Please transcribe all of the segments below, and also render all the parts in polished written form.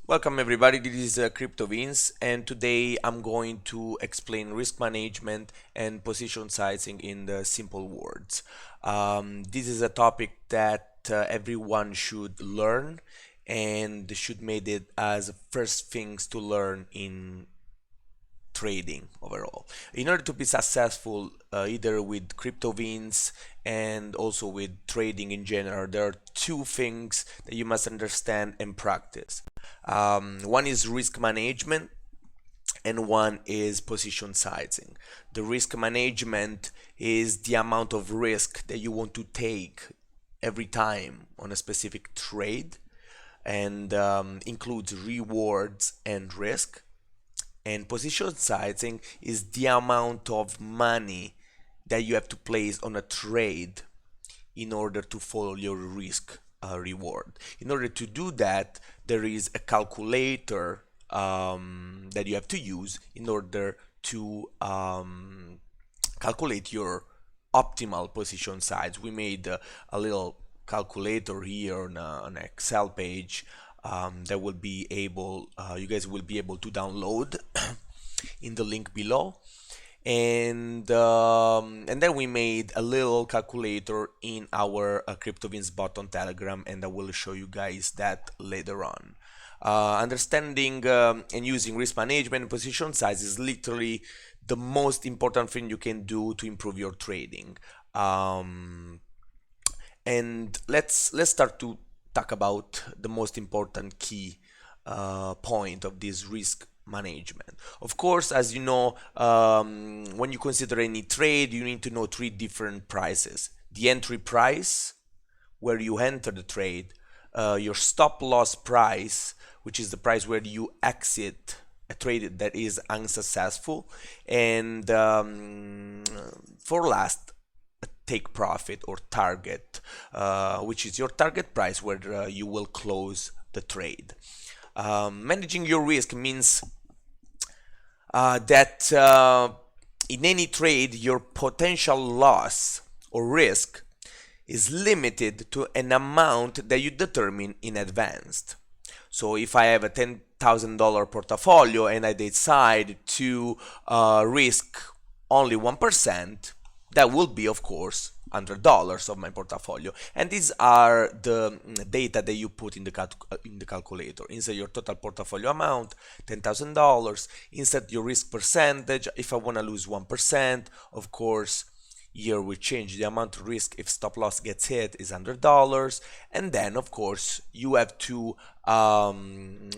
Welcome everybody, this is CryptoVins, and today I'm going to explain risk management and position sizing in the simple words. This is a topic that everyone should learn and should make it as first things to learn in trading overall. In order to be successful either with CryptoVins and also with trading in general, there are two things that you must understand and practice. One is risk management and one is position sizing. The risk management is the amount of risk that you want to take every time on a specific trade and includes rewards and risk. And position sizing is the amount of money that you have to place on a trade in order to follow your risk reward. In order to do that, there is a calculator that you have to use in order to calculate your optimal position size. We made a little calculator here on an Excel page that will be able, you guys will be able to download in the link below. And then we made a little calculator in our CryptoVins bot on Telegram, and I will show you guys that later on. Understanding and using risk management and position size is literally the most important thing you can do to improve your trading. And let's start to talk about the most important key point of this risk management. Of course, as you know, when you consider any trade, you need to know three different prices: the entry price, where you enter the trade, your stop loss price, which is the price where you exit a trade that is unsuccessful, and for last, take profit or target, which is your target price where you will close the trade. Managing your risk means that in any trade your potential loss or risk is limited to an amount that you determine in advance. So if I have a $10,000 portfolio and I decide to risk only 1%, that will be, of course, $100 of my portfolio, and these are the data that you put in the calculator. Insert your total portfolio amount, $10,000. Insert your risk percentage. If I want to lose 1%, of course, here we change the amount of risk if stop loss gets hit is $100, and then of course you have to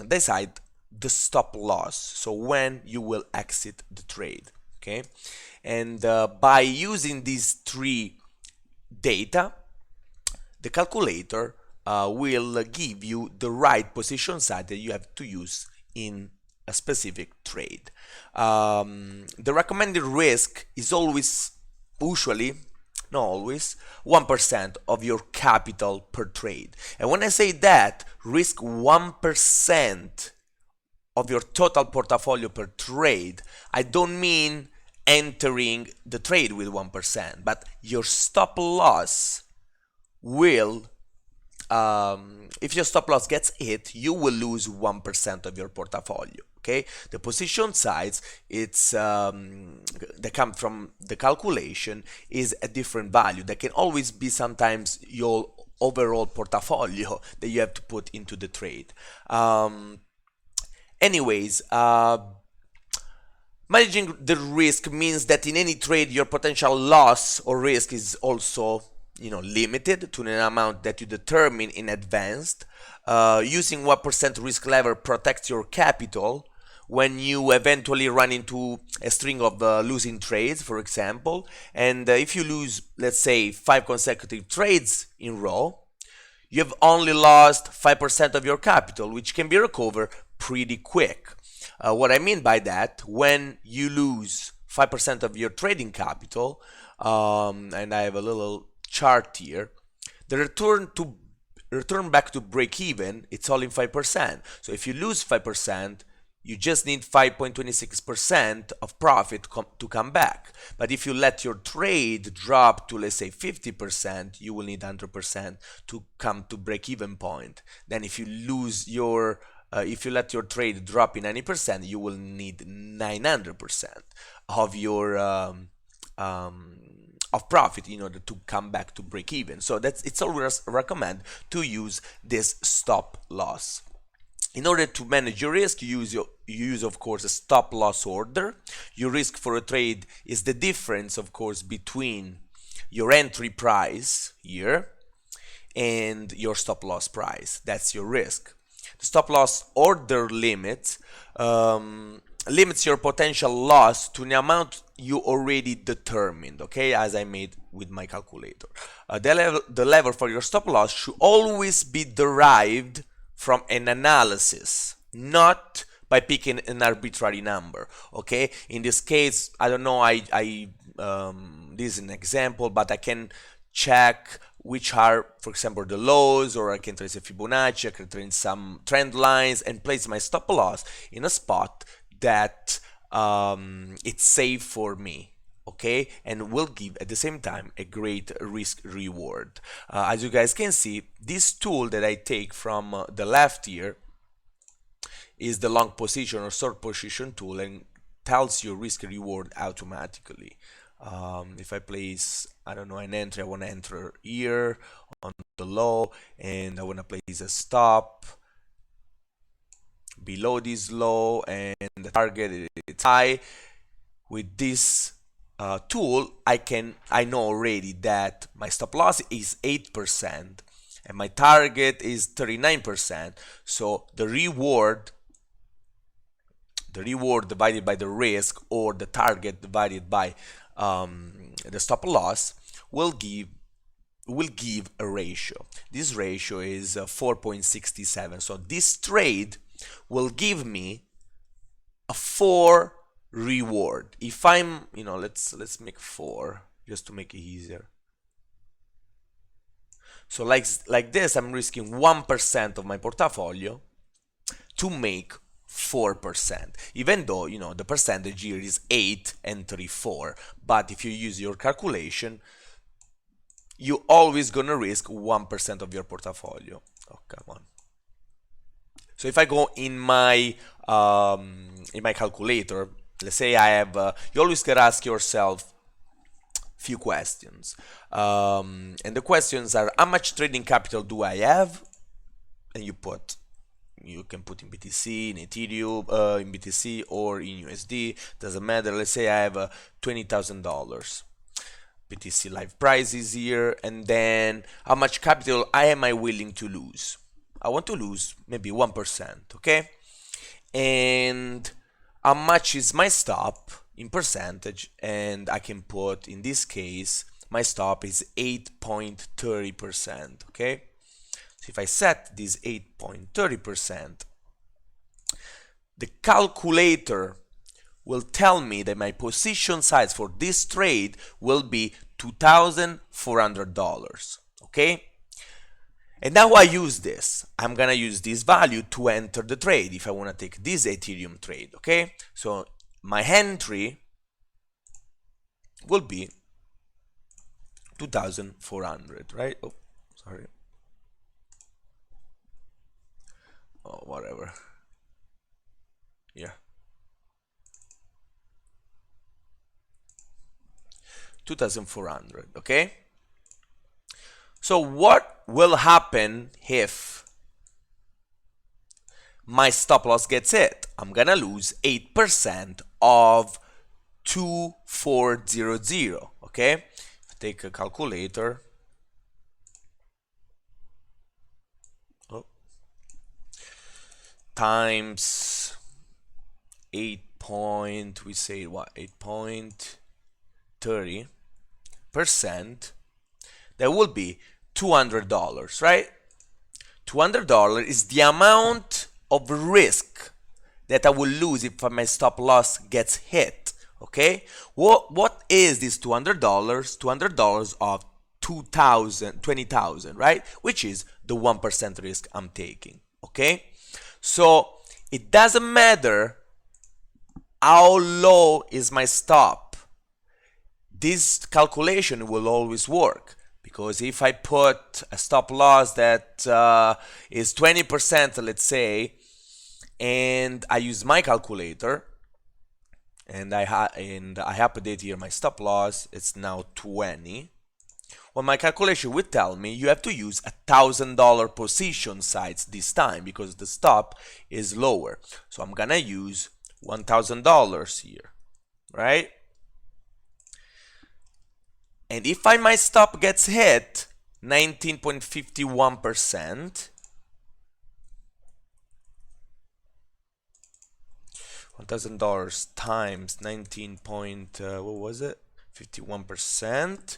decide the stop loss, so when you will exit the trade. Okay, and by using these three data, the calculator will give you the right position size that you have to use in a specific trade. The recommended risk is always, usually, not always, 1% of your capital per trade. And when I say that, risk 1% of your total portfolio per trade, I don't mean entering the trade with 1%, but your stop loss will, if your stop loss gets hit, you will lose 1% of your portfolio. Okay, the position size, it's that comes from the calculation, is a different value that can always be sometimes your overall portfolio that you have to put into the trade. Anyways, managing the risk means that in any trade your potential loss or risk is also, limited to an amount that you determine in advance. Using 1% risk level protects your capital when you eventually run into a string of losing trades, for example. And if you lose, let's say, 5 consecutive trades in a row, you have only lost 5% of your capital, which can be recovered pretty quick. What I mean by that, when you lose 5% of your trading capital, and I have a little chart here, the return back to break even, it's all in 5%. So if you lose 5%, you just need 5.26% of profit to come back. But if you let your trade drop to, let's say, 50%, you will need 100% to come to break-even point. Then if you lose your if you let your trade drop in 90%, you will need 900% of your of profit in order to come back to break even. So it's always recommend to use this stop loss. In order to manage your risk, you use of course a stop loss order. Your risk for a trade is the difference, of course, between your entry price here and your stop loss price. That's your risk. The stop loss order limits your potential loss to an amount you already determined, okay, as I made with my calculator. The level for your stop loss should always be derived from an analysis, not by picking an arbitrary number, okay? In this case, I don't know, this is an example, but I can check which are, for example, the lows, or I can trace a Fibonacci, I can trace some trend lines and place my stop loss in a spot that it's safe for me, okay, and will give at the same time a great risk reward. As you guys can see, this tool that I take from the left here is the long position or short position tool, and tells you risk reward automatically. If I place, I don't know, an entry, I want to enter here on the low, and I want to place a stop below this low, and the target is high. With this tool, I know already that my stop loss is 8% and my target is 39%. So the reward divided by the risk, or the target divided by the stop loss, will give a ratio. This ratio is 4.67. So this trade will give me a 4 reward. If I'm, let's make 4 just to make it easier. So like this, I'm risking 1% of my portfolio to make 4%, even though the percentage here is 8 and 34. But if you use your calculation, you always gonna risk 1% of your portfolio. Oh, come on. So if I go in my calculator, let's say I have, you always gotta ask yourself few questions, and the questions are: how much trading capital do I have? And you can put in BTC, in Ethereum, in BTC or in USD, doesn't matter. Let's say I have $20,000. BTC live price is here, and then how much capital am I willing to lose? I want to lose maybe 1%, okay? And how much is my stop in percentage? And I can put, in this case, my stop is 8.30%, okay? So if I set this 8.30%, the calculator will tell me that my position size for this trade will be $2,400, okay? And now I use this. I'm gonna use this value to enter the trade if I wanna take this Ethereum trade, okay? So my entry will be 2,400, right? Oh, sorry. Oh, whatever. Yeah. 2,400, okay? So what will happen if my stop loss gets hit? I'm gonna lose 8% of 2,400, okay? Take a calculator. Oh. Times 8.30%, that will be $200, right? $200 is the amount of risk that I will lose if my stop loss gets hit, okay? What is this $200? $200 of 20,000, right? Which is the 1% risk I'm taking, okay? So it doesn't matter how low is my stop. This calculation will always work, because if I put a stop loss that is 20%, let's say, and I use my calculator, and I update here my stop loss. It's now 20. Well, my calculation would tell me you have to use $1,000 position size this time because the stop is lower. So I'm gonna use $1,000 here, right? And if my stop gets hit, 19.51%, $1,000 times 19 point, what was it? 51%.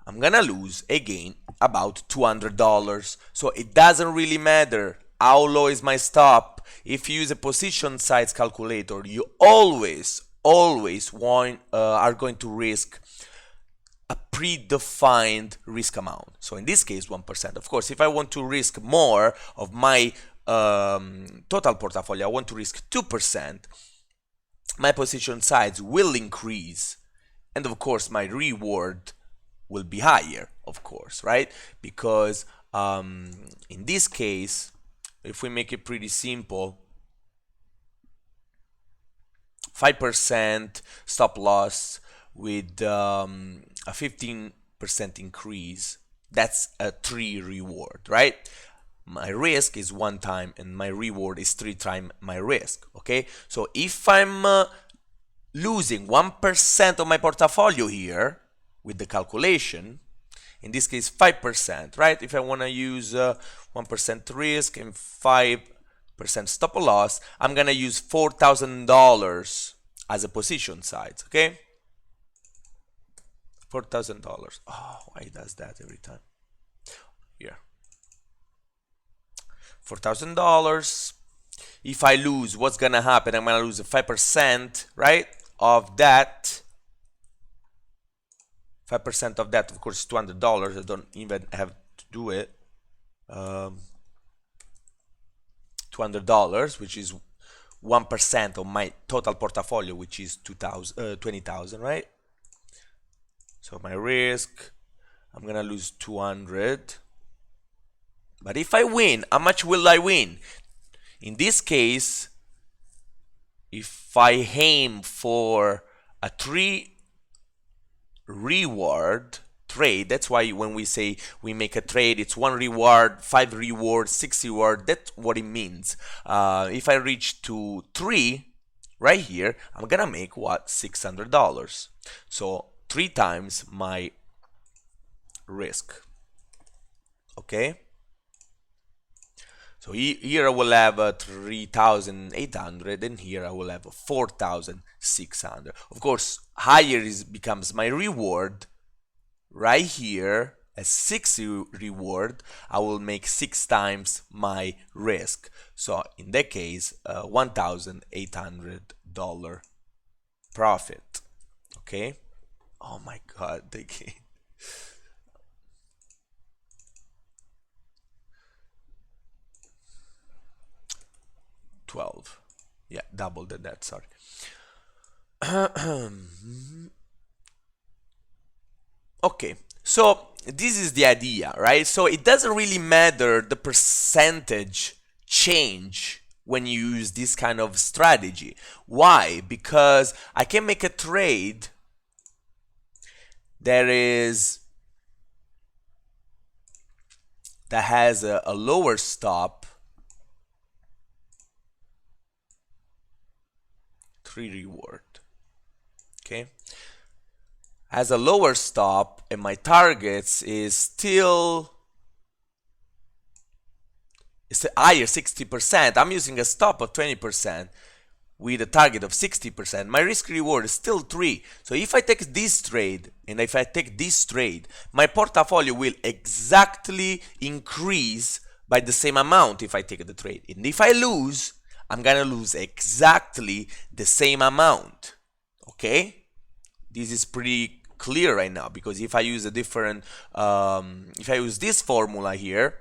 I'm gonna lose again about $200. So it doesn't really matter how low is my stop. If you use a position size calculator, you always are going to risk a predefined risk amount. So in this case, 1%. Of course, if I want to risk more of my total portfolio, I want to risk 2%, my position size will increase, and of course my reward will be higher, of course, right? Because in this case, if we make it pretty simple, 5% stop loss with a 15% increase, that's a 3 reward, right? My risk is 1 time and my reward is 3 times my risk, okay? So if I'm losing 1% of my portfolio here with the calculation, in this case 5%, right? If I want to use 1% risk and 5% stop loss, I'm gonna use $4,000 as a position size, okay? $4,000. Oh, why does that every time? Here, $4,000. If I lose, what's gonna happen? I'm gonna lose 5%, right? Of that. 5% of that, of course, is $200. I don't even have to do it. $200, which is 1% of my total portfolio, which is 20,000, right? So my risk, I'm gonna lose 200. But if I win, how much will I win? In this case, if I aim for a 3 reward trade, that's why when we say we make a trade, it's 1 reward, 5 reward, 6 reward, that's what it means. If I reach to 3 right here, I'm gonna make what? $600. So 3 times my risk, okay? So here I will have 3,800, and here I will have 4,600. Of course, higher becomes my reward. Right here, a 6 reward, I will make 6 times my risk. So in that case, $1,800 profit. Okay. Oh my God, they came. 12. Yeah, double that, sorry. Okay, so this is the idea, right? So it doesn't really matter the percentage change when you use this kind of strategy. Why? Because I can make a trade that has a lower stop, 3 reward, okay, has a lower stop, and my targets is still higher, 60%. I'm using a stop of 20% with a target of 60%. My risk reward is still 3. So if I take this trade and if I take this trade, my portfolio will exactly increase by the same amount if I take the trade. And if I lose, I'm gonna lose exactly the same amount. Okay, this is pretty clear right now, because if I use a different, if I use this formula here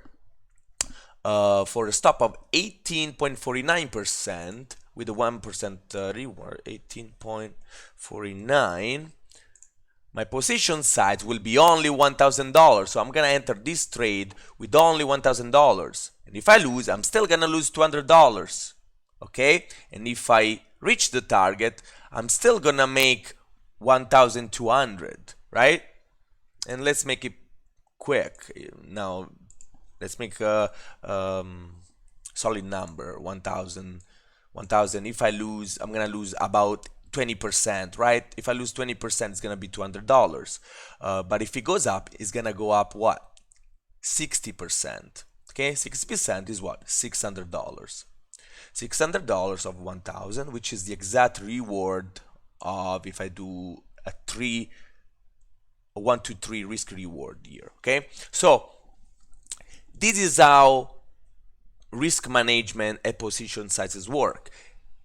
for a stop of 18.49% with a 1% reward, 18.49, my position size will be only $1,000. So I'm gonna enter this trade with only $1,000, and if I lose, I'm still gonna lose $200. okay? And if I reach the target, I'm still gonna make 1,200, right? And let's make it quick. Now, let's make a solid number, 1,000. 1,000. If I lose, I'm gonna lose about 20%, right? If I lose 20%, it's gonna be $200. But if it goes up, it's gonna go up what? 60%. Okay, 60% is what? $600. $600 of 1,000, which is the exact reward of if I do a 1 to 3 risk reward here. Okay, so this is how risk management and position sizes work.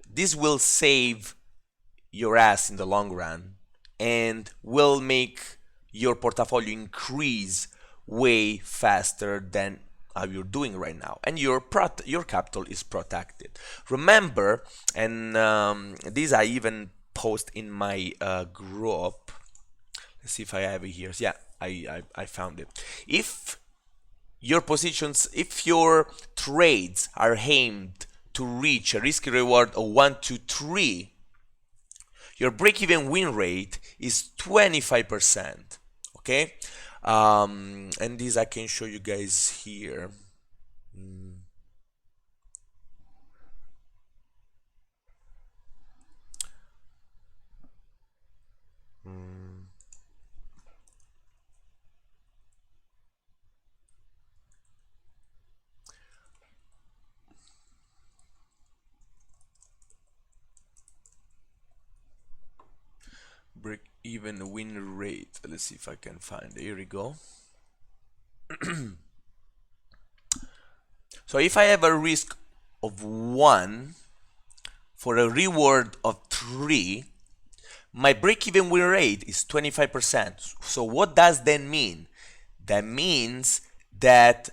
This will save your ass in the long run and will make your portfolio increase way faster than how you're doing right now, and your capital is protected. Remember, and these I even post in my group. Let's see if I have it here. Yeah, I found it. If your positions, if your trades are aimed to reach a risk reward of 1 to 3, your break-even win rate is 25%. Okay, and this I can show you guys here. Break-even win rate. Let's see if I can find it. Here we go. So if I have a risk of 1 for a reward of 3, my break-even win rate is 25%. So what does that mean? That means that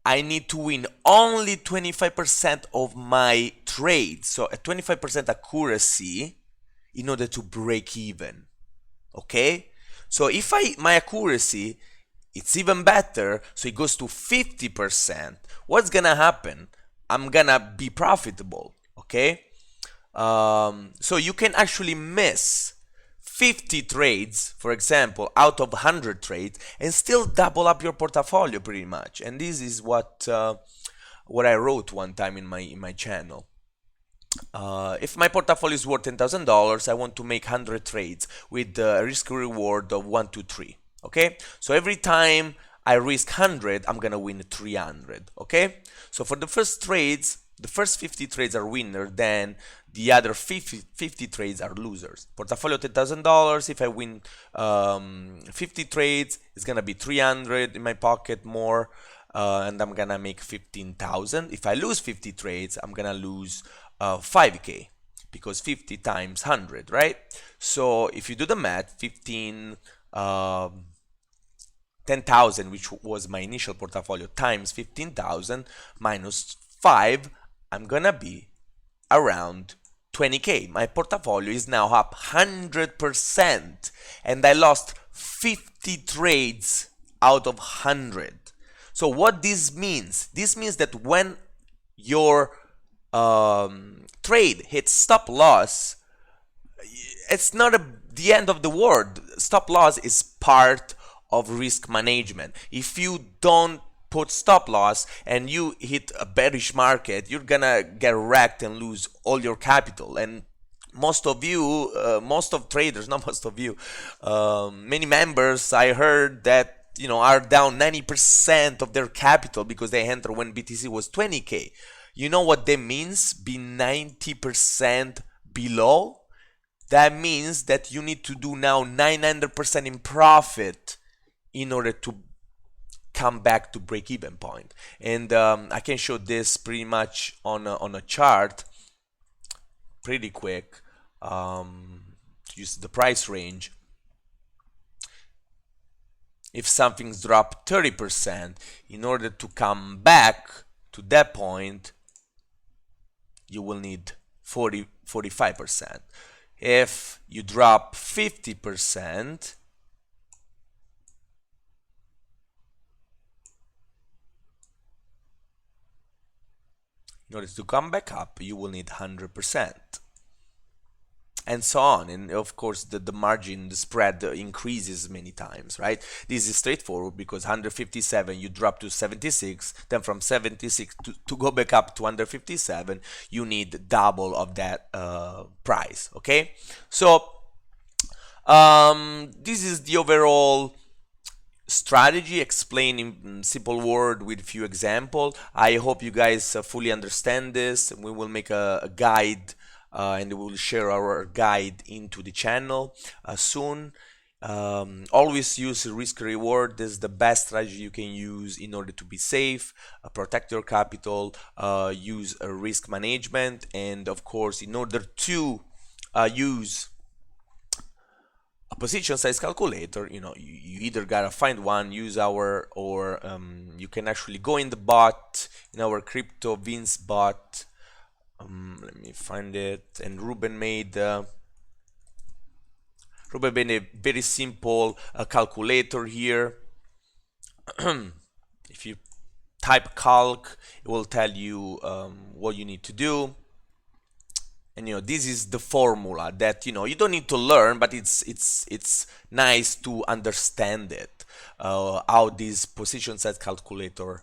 I need to win only 25% of my trades. So a 25% accuracy in order to break even. Okay? So if my accuracy, it's even better, so it goes to 50%, what's gonna happen? I'm gonna be profitable. Okay? So you can actually miss 50 trades, for example, out of 100 trades, and still double up your portfolio pretty much. And this is what I wrote one time in my channel. If my portfolio is worth $10,000, I want to make 100 trades with a risk reward of 1 to 3. Okay, so every time I risk 100, I'm gonna win 300. Okay, so for the first trades, the first 50 trades are winner, then the other 50 trades are losers. Portfolio $10,000. If I win 50 trades, it's gonna be 300 in my pocket more, and I'm gonna make 15,000. If I lose 50 trades, I'm gonna lose 5K, because 50 times 100, right? So if you do the math, 10,000, which was my initial portfolio, times 15,000 minus 5, I'm gonna be around 20K. My portfolio is now up 100%, and I lost 50 trades out of 100. So what this means? This means that when your trade hits stop loss, it's not the end of the world. Stop loss is part of risk management. If you don't put stop loss and you hit a bearish market, you're gonna get wrecked and lose all your capital. And most of you, most of traders, not most of you, many members, I heard that are down 90% of their capital because they entered when BTC was 20K. You know what that means? Be 90% below. That means that you need to do now 900% in profit in order to come back to break-even point. And I can show this pretty much on a chart pretty quick. Use the price range. If something's dropped 30%, in order to come back to that point, you will need 45%. If you drop 50%, In order to come back up, you will need 100%. And so on. And of course, the margin, the spread increases many times, right? This is straightforward because 157, you drop to 76, then from 76 to go back up to 157, you need double of that price, okay? So this is the overall strategy explained in simple word with few example. I hope you guys fully understand this. We will make a guide and we will share our guide into the channel soon. Always use risk reward. This is the best strategy you can use in order to be safe, protect your capital, use risk management, and of course, in order to use a position size calculator, you either gotta find one, use our, or you can actually go in the bot, in our crypto Vince bot. Let me find it. And Ruben made a very simple calculator here. If you type calc, it will tell you what you need to do. And this is the formula that you don't need to learn, but it's nice to understand it, how this position size calculator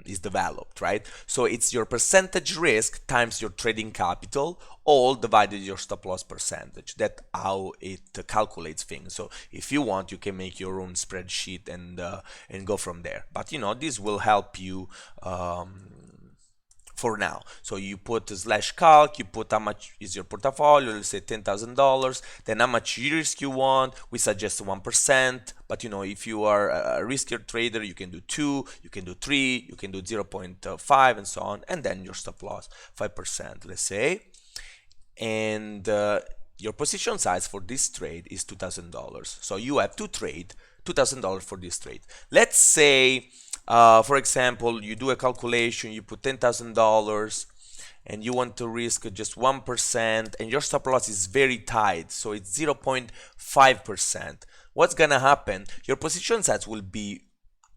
is developed, right? So it's your percentage risk times your trading capital, all divided your stop loss percentage. That's how it calculates things. So if you want, you can make your own spreadsheet and go from there. But this will help you for now. So you put /calc, you put how much is your portfolio, let's say $10,000, then how much risk you want. We suggest 1%, but if you are a riskier trader, you can do 2, you can do 3, you can do 0.5 and so on, and then your stop loss 5%, let's say. And your position size for this trade is $2,000. So you have to trade $2,000 for this trade. Let's say for example, you do a calculation, you put $10,000 and you want to risk just 1%, and your stop loss is very tight, so it's 0.5%. What's gonna happen? Your position size will be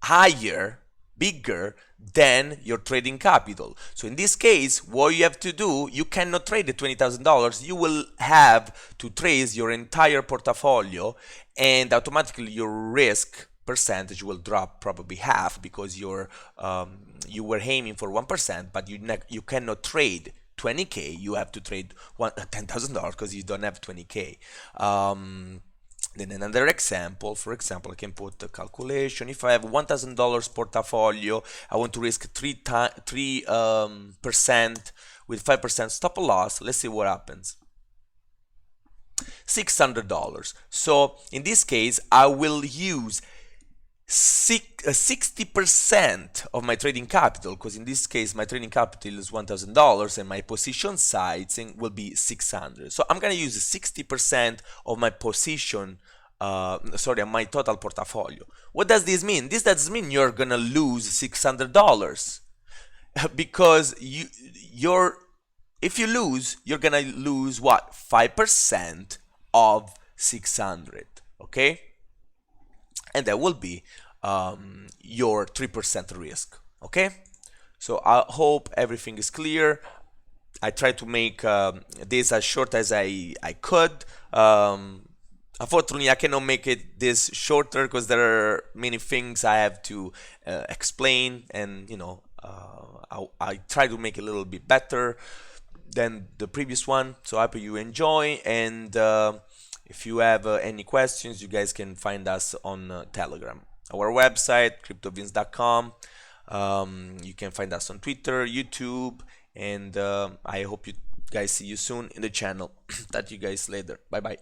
higher, bigger than your trading capital. So in this case, what you have to do, you cannot trade the $20,000. You will have to trace your entire portfolio, and automatically your risk percentage will drop probably half, because you were aiming for 1%, but you cannot trade 20k. You have to trade $10,000 because you don't have 20k. Then another example, for example, I can put the calculation. If I have $1,000 portfolio, I want to risk 3% with 5% stop loss. Let's see what happens. $600. So in this case, I will use 60% of my trading capital, because in this case my trading capital is $1,000 and my position sizing will be 600. So I'm gonna use 60% of my position, my total portfolio. What does this mean? This does mean you're gonna lose $600 because if you lose, you're gonna lose what? 5% of 600, okay? And that will be your 3% risk, okay? So I hope everything is clear. I tried to make this as short as I could. Unfortunately, I cannot make it this shorter because there are many things I have to explain, and I try to make it a little bit better than the previous one. So I hope you enjoy, and if you have any questions, you guys can find us on Telegram. Our website, cryptovince.com. You can find us on Twitter, YouTube, and I hope you guys see you soon in the channel. Talk to you guys later. Bye bye.